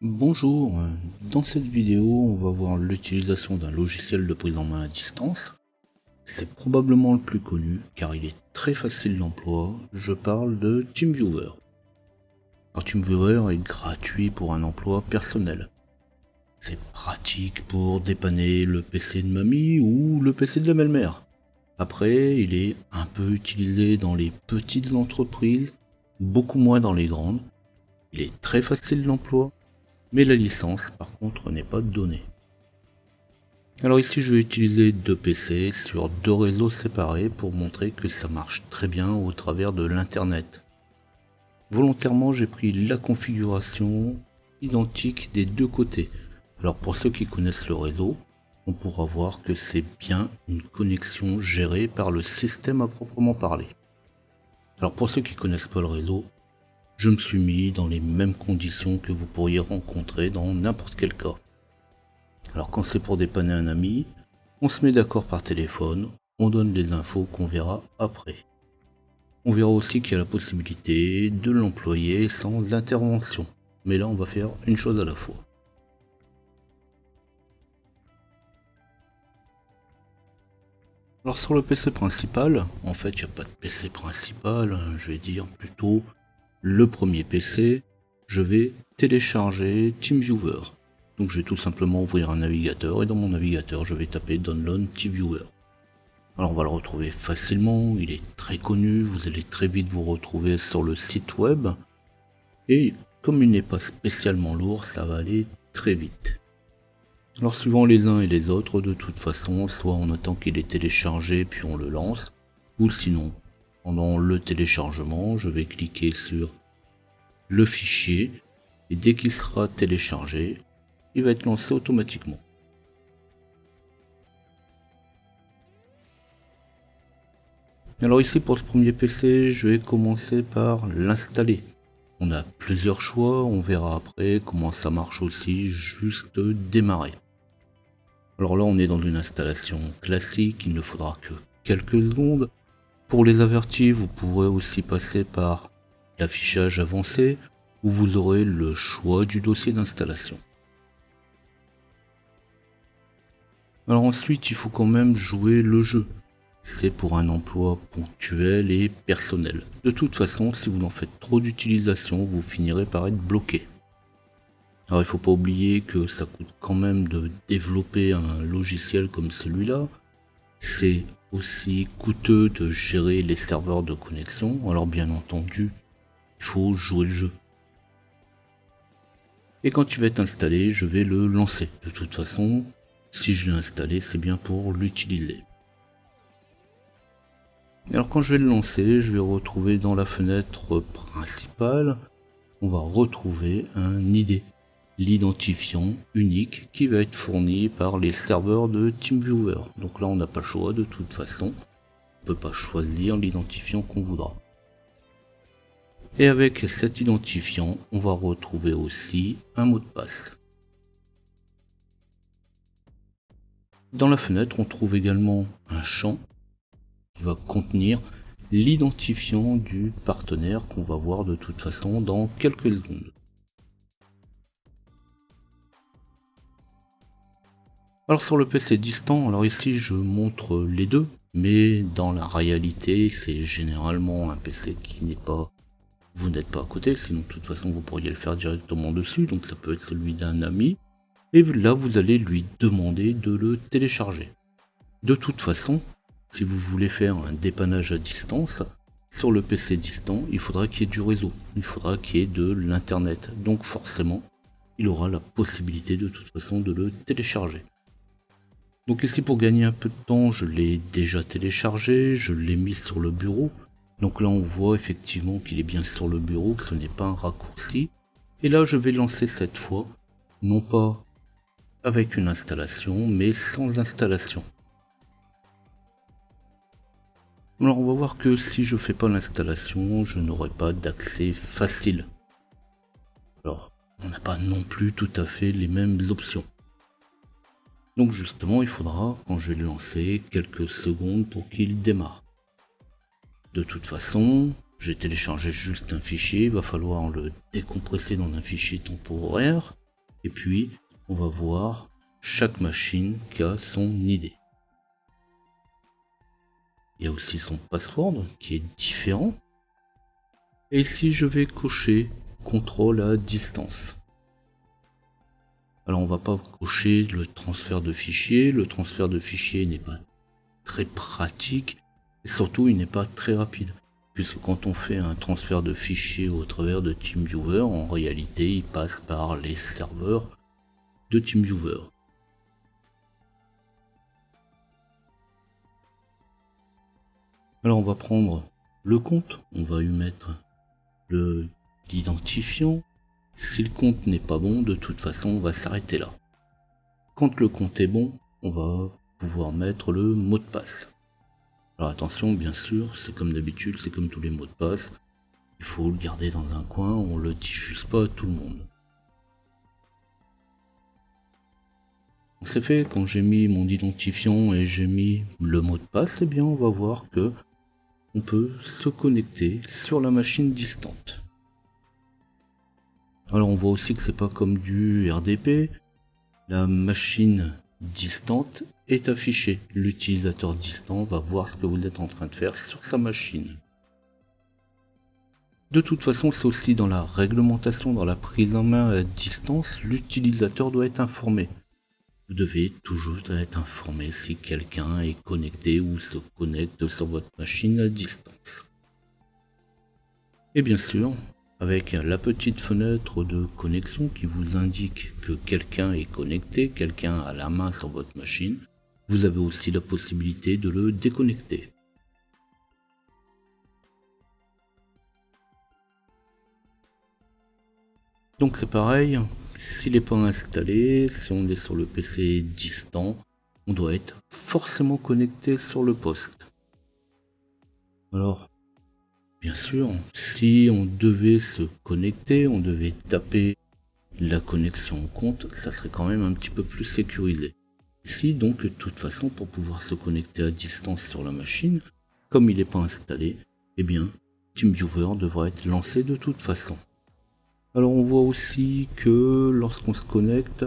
Bonjour, dans cette vidéo on va voir l'utilisation d'un logiciel de prise en main à distance. C'est probablement le plus connu car il est très facile d'emploi, je parle de TeamViewer. Alors TeamViewer est gratuit pour un emploi personnel. C'est pratique pour dépanner le PC de mamie ou le PC de la belle-mère. Après, il est un peu utilisé dans les petites entreprises, beaucoup moins dans les grandes. Il est très facile d'emploi. Mais la licence par contre n'est pas donnée. Alors ici je vais utiliser deux PC sur deux réseaux séparés pour montrer que ça marche très bien au travers de l'internet. Volontairement j'ai pris la configuration identique des deux côtés. Alors pour ceux qui connaissent le réseau, on pourra voir que c'est bien une connexion gérée par le système à proprement parler. Alors pour ceux qui connaissent pas le réseau, je me suis mis dans les mêmes conditions que vous pourriez rencontrer dans n'importe quel cas. Alors quand c'est pour dépanner un ami, on se met d'accord par téléphone, on donne les infos qu'on verra après. On verra aussi qu'il y a la possibilité de l'employer sans intervention. Mais là on va faire une chose à la fois. Alors sur le PC principal, en fait il n'y a pas de PC principal, je vais dire plutôt le premier PC, je vais télécharger TeamViewer. Donc je vais tout simplement ouvrir un navigateur et dans mon navigateur je vais taper Download TeamViewer. Alors on va le retrouver facilement, il est très connu, vous allez très vite vous retrouver sur le site web. Et comme il n'est pas spécialement lourd, ça va aller très vite. Alors suivant les uns et les autres, de toute façon, soit on attend qu'il est téléchargé puis on le lance, ou sinon, pendant le téléchargement, je vais cliquer sur le fichier, et dès qu'il sera téléchargé, il va être lancé automatiquement. Alors ici pour ce premier PC, je vais commencer par l'installer. On a plusieurs choix, on verra après comment ça marche aussi, juste démarrer. Alors là on est dans une installation classique, il ne faudra que quelques secondes. Pour les avertis, vous pourrez aussi passer par l'affichage avancé, où vous aurez le choix du dossier d'installation. Alors ensuite il faut quand même jouer le jeu. C'est pour un emploi ponctuel et personnel. De toute façon, si vous en faites trop d'utilisation, vous finirez par être bloqué. Alors il faut pas oublier que ça coûte quand même de développer un logiciel comme celui-là. C'est aussi coûteux de gérer les serveurs de connexion, alors bien entendu, il faut jouer le jeu. Et quand il va être installé, je vais le lancer. De toute façon, si je l'ai installé, c'est bien pour l'utiliser. Alors quand je vais le lancer, je vais retrouver dans la fenêtre principale, on va retrouver un ID, l'identifiant unique qui va être fourni par les serveurs de TeamViewer. Donc là on n'a pas le choix de toute façon, on peut pas choisir l'identifiant qu'on voudra. Et avec cet identifiant, on va retrouver aussi un mot de passe. Dans la fenêtre, on trouve également un champ qui va contenir l'identifiant du partenaire qu'on va voir de toute façon dans quelques secondes. Alors sur le PC distant, alors ici je montre les deux, mais dans la réalité c'est généralement un PC qui n'est pas, vous n'êtes pas à côté, sinon de toute façon vous pourriez le faire directement dessus, donc ça peut être celui d'un ami, et là vous allez lui demander de le télécharger. De toute façon, si vous voulez faire un dépannage à distance, sur le PC distant, il faudra qu'il y ait du réseau, il faudra qu'il y ait de l'internet, donc forcément, il aura la possibilité de toute façon de le télécharger. Donc ici pour gagner un peu de temps, je l'ai déjà téléchargé, je l'ai mis sur le bureau. Donc là on voit effectivement qu'il est bien sur le bureau, que ce n'est pas un raccourci. Et là je vais lancer cette fois, non pas avec une installation, mais sans installation. Alors on va voir que si je fais pas l'installation, je n'aurai pas d'accès facile. Alors on n'a pas non plus tout à fait les mêmes options. Donc justement il faudra, quand je vais le lancer, quelques secondes pour qu'il démarre. De toute façon, j'ai téléchargé juste un fichier, il va falloir le décompresser dans un fichier temporaire. Et puis, on va voir chaque machine qui a son ID. Il y a aussi son password qui est différent. Et ici, je vais cocher contrôle à distance. Alors, on va pas cocher le transfert de fichiers. Le transfert de fichiers n'est pas très pratique. Et surtout, il n'est pas très rapide. Puisque quand on fait un transfert de fichiers au travers de TeamViewer, en réalité, il passe par les serveurs de TeamViewer. Alors on va prendre le compte, on va lui mettre l'identifiant. Si le compte n'est pas bon, de toute façon, on va s'arrêter là. Quand le compte est bon, on va pouvoir mettre le mot de passe. Alors attention, bien sûr, c'est comme d'habitude, c'est comme tous les mots de passe. Il faut le garder dans un coin, on le diffuse pas à tout le monde. C'est fait, quand j'ai mis mon identifiant et j'ai mis le mot de passe, eh bien on va voir que on peut se connecter sur la machine distante. Alors on voit aussi que c'est pas comme du RDP, la machine distante est affichée. L'utilisateur distant va voir ce que vous êtes en train de faire sur sa machine. De toute façon, c'est aussi dans la réglementation, dans la prise en main à distance, l'utilisateur doit être informé. Vous devez toujours être informé si quelqu'un est connecté ou se connecte sur votre machine à distance. Et bien sûr, avec la petite fenêtre de connexion qui vous indique que quelqu'un est connecté, quelqu'un a la main sur votre machine, vous avez aussi la possibilité de le déconnecter. Donc c'est pareil, s'il n'est pas installé, si on est sur le PC distant, on doit être forcément connecté sur le poste. Alors, bien sûr, si on devait se connecter, on devait taper la connexion au compte, ça serait quand même un petit peu plus sécurisé. Ici, donc, de toute façon, pour pouvoir se connecter à distance sur la machine, comme il n'est pas installé, eh bien, TeamViewer devra être lancé de toute façon. Alors on voit aussi que lorsqu'on se connecte,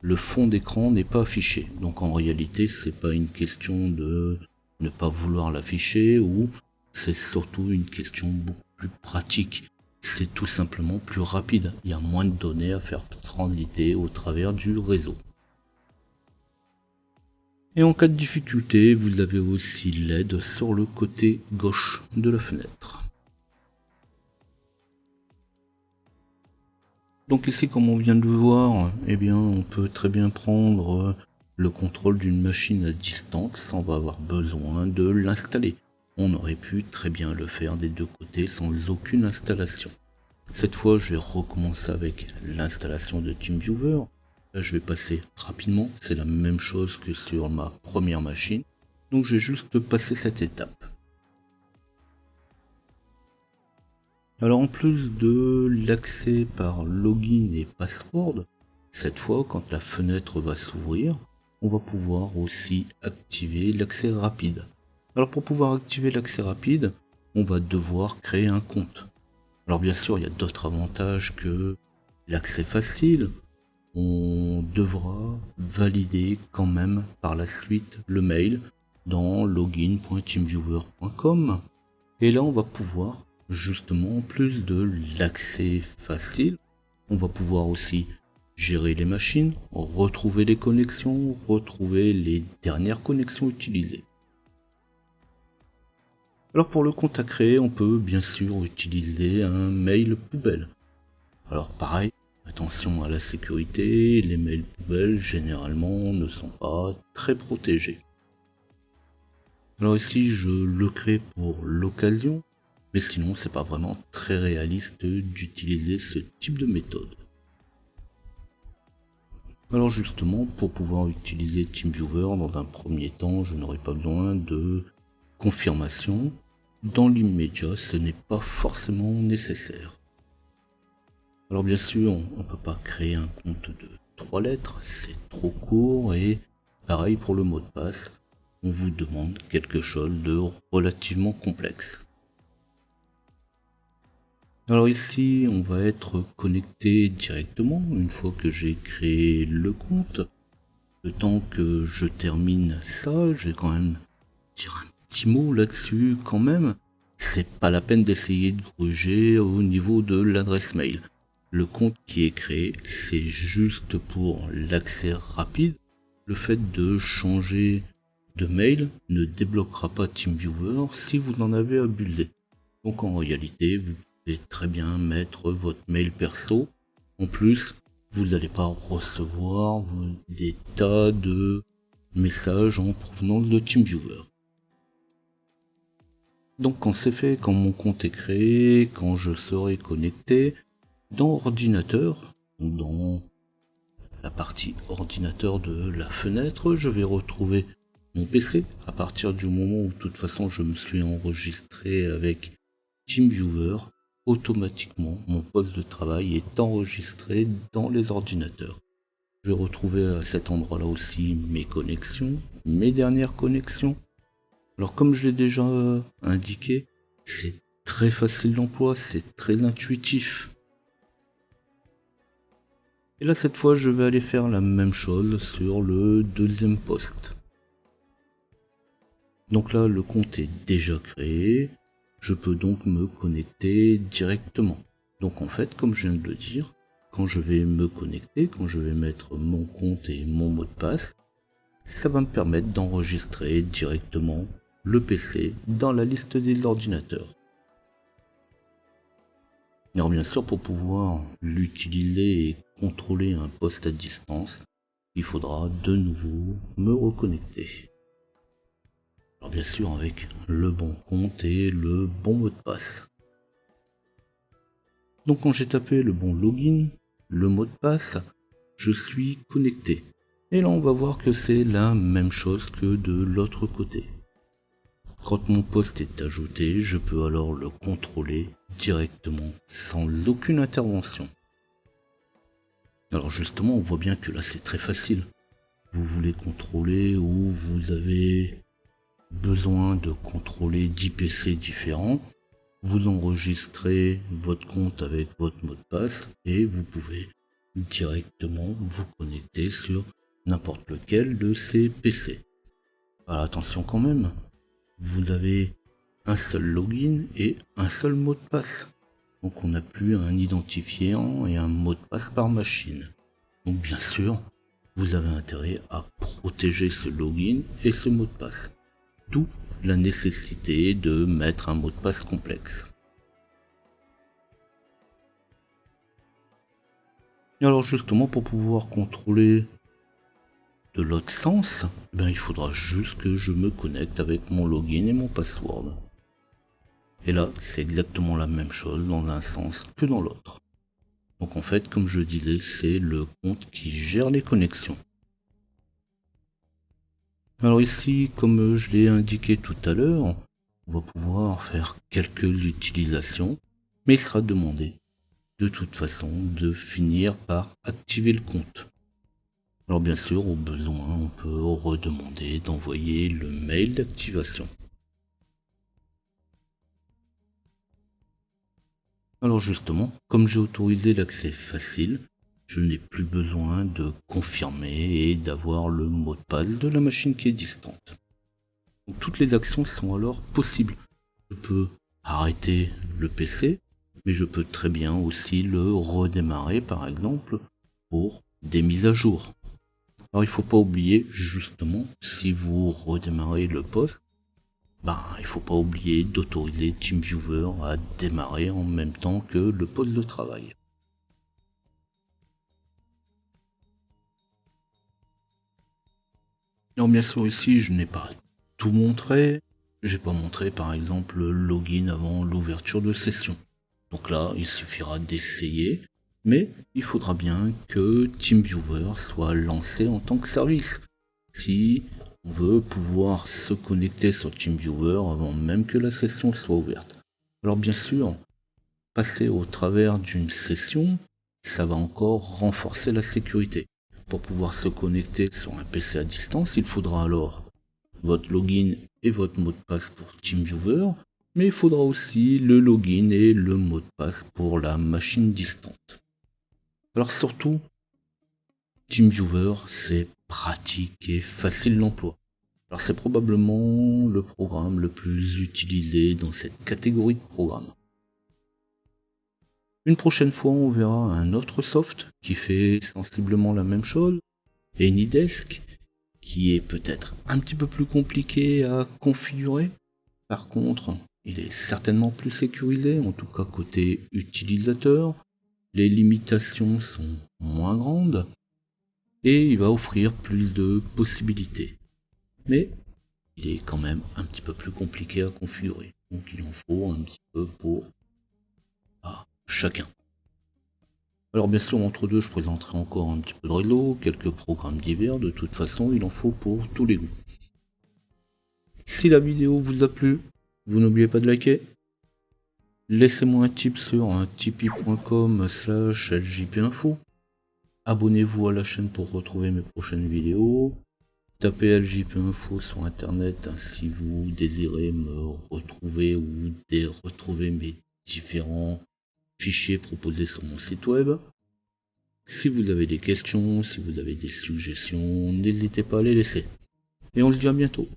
le fond d'écran n'est pas affiché. Donc en réalité, c'est pas une question de ne pas vouloir l'afficher ou c'est surtout une question beaucoup plus pratique. C'est tout simplement plus rapide. Il y a moins de données à faire transiter au travers du réseau. Et en cas de difficulté, vous avez aussi l'aide sur le côté gauche de la fenêtre. Donc ici, comme on vient de le voir, eh bien, on peut très bien prendre le contrôle d'une machine à distance sans avoir besoin de l'installer. On aurait pu très bien le faire des deux côtés sans aucune installation. Cette fois, je vais recommencer avec l'installation de TeamViewer. Là, je vais passer rapidement. C'est la même chose que sur ma première machine. Donc, je vais juste passer cette étape. Alors en plus de l'accès par login et password, cette fois quand la fenêtre va s'ouvrir, on va pouvoir aussi activer l'accès rapide. Alors pour pouvoir activer l'accès rapide, on va devoir créer un compte. Alors bien sûr, il y a d'autres avantages que l'accès facile. On devra valider quand même par la suite le mail dans login.teamviewer.com. Et là, on va pouvoir justement, en plus de l'accès facile, on va pouvoir aussi gérer les machines, retrouver les connexions, retrouver les dernières connexions utilisées. Alors pour le compte à créer, on peut bien sûr utiliser un mail poubelle. Alors pareil, attention à la sécurité, les mails poubelles généralement ne sont pas très protégés. Alors ici je le crée pour l'occasion. Mais sinon, c'est pas vraiment très réaliste d'utiliser ce type de méthode. Alors justement, pour pouvoir utiliser TeamViewer, dans un premier temps, je n'aurai pas besoin de confirmation. Dans l'immédiat, ce n'est pas forcément nécessaire. Alors bien sûr, on ne peut pas créer un compte de 3 lettres, c'est trop court et pareil pour le mot de passe, on vous demande quelque chose de relativement complexe. Alors ici, on va être connecté directement une fois que j'ai créé le compte. Le temps que je termine ça, je vais quand même dire un petit mot là-dessus quand même. C'est pas la peine d'essayer de gruger au niveau de l'adresse mail. Le compte qui est créé, c'est juste pour l'accès rapide. Le fait de changer de mail ne débloquera pas TeamViewer si vous en avez à builder. Donc en réalité, vous pouvez très bien mettre votre mail perso. En plus, vous n'allez pas recevoir des tas de messages en provenance de TeamViewer. Donc quand c'est fait, quand mon compte est créé, quand je serai connecté, dans ordinateur, dans la partie ordinateur de la fenêtre, je vais retrouver mon PC à partir du moment où de toute façon je me suis enregistré avec TeamViewer. Automatiquement, mon poste de travail est enregistré dans les ordinateurs. Je vais retrouver à cet endroit-là aussi mes connexions, mes dernières connexions. Alors comme je l'ai déjà indiqué, c'est très facile d'emploi, c'est très intuitif. Et là cette fois je vais aller faire la même chose sur le deuxième poste. Donc là le compte est déjà créé, je peux donc me connecter directement. Donc en fait comme je viens de le dire, quand je vais me connecter, quand je vais mettre mon compte et mon mot de passe, ça va me permettre d'enregistrer directement le PC dans la liste des ordinateurs. Alors bien sûr, pour pouvoir l'utiliser et contrôler un poste à distance, il faudra de nouveau me reconnecter. Alors bien sûr avec le bon compte et le bon mot de passe. Donc quand j'ai tapé le bon login, le mot de passe, je suis connecté. Et là on va voir que c'est la même chose que de l'autre côté. Quand mon poste est ajouté, je peux alors le contrôler directement, sans aucune intervention. Alors justement, on voit bien que là c'est très facile. Vous voulez contrôler ou vous avez besoin de contrôler 10 PC différents, vous enregistrez votre compte avec votre mot de passe et vous pouvez directement vous connecter sur n'importe lequel de ces PC. Alors attention quand même, vous avez un seul login et un seul mot de passe. Donc on n'a plus un identifiant et un mot de passe par machine. Donc bien sûr, vous avez intérêt à protéger ce login et ce mot de passe. D'où la nécessité de mettre un mot de passe complexe. Et alors justement, pour pouvoir contrôler de l'autre sens, il faudra juste que je me connecte avec mon login et mon password. Et là, c'est exactement la même chose dans un sens que dans l'autre. Donc en fait, comme je disais, c'est le compte qui gère les connexions. Alors ici, comme je l'ai indiqué tout à l'heure, on va pouvoir faire quelques utilisations, mais il sera demandé de toute façon de finir par activer le compte. Alors bien sûr, au besoin, on peut redemander d'envoyer le mail d'activation. Alors justement, comme j'ai autorisé l'accès facile, je n'ai plus besoin de confirmer et d'avoir le mot de passe de la machine qui est distante. Donc, toutes les actions sont alors possibles. Je peux arrêter le PC, mais je peux très bien aussi le redémarrer par exemple pour des mises à jour. Alors il ne faut pas oublier justement, si vous redémarrez le poste, il ne faut pas oublier d'autoriser TeamViewer à démarrer en même temps que le poste de travail. Alors bien sûr ici je n'ai pas tout montré, j'ai pas montré par exemple le login avant l'ouverture de session. Donc là il suffira d'essayer, mais il faudra bien que TeamViewer soit lancé en tant que service. Si on veut pouvoir se connecter sur TeamViewer avant même que la session soit ouverte. Alors bien sûr, passer au travers d'une session, ça va encore renforcer la sécurité. Pour pouvoir se connecter sur un PC à distance, il faudra alors votre login et votre mot de passe pour TeamViewer, Mais il faudra aussi le login et le mot de passe pour la machine distante. Alors surtout, TeamViewer, c'est pratique et facile d'emploi. Alors c'est probablement le programme le plus utilisé dans cette catégorie de programmes. Une prochaine fois, on verra un autre soft qui fait sensiblement la même chose, et Anydesk, qui est peut-être un petit peu plus compliqué à configurer. Par contre, il est certainement plus sécurisé, en tout cas côté utilisateur. Les limitations sont moins grandes, et il va offrir plus de possibilités. Mais il est quand même un petit peu plus compliqué à configurer. Donc il en faut un petit peu pour chacun. Alors bien sûr, entre deux, je présenterai encore un petit peu de réseau, quelques programmes divers, de toute façon, il en faut pour tous les goûts. Si la vidéo vous a plu, vous n'oubliez pas de liker. Laissez-moi un tip sur tipeee.com/ljpinfo. Abonnez-vous à la chaîne pour retrouver mes prochaines vidéos. Tapez LJPinfo sur internet si vous désirez me retrouver ou retrouver mes différents fichiers proposés sur mon site web. Si vous avez des questions, si vous avez des suggestions, n'hésitez pas à les laisser. Et on se dit à bientôt.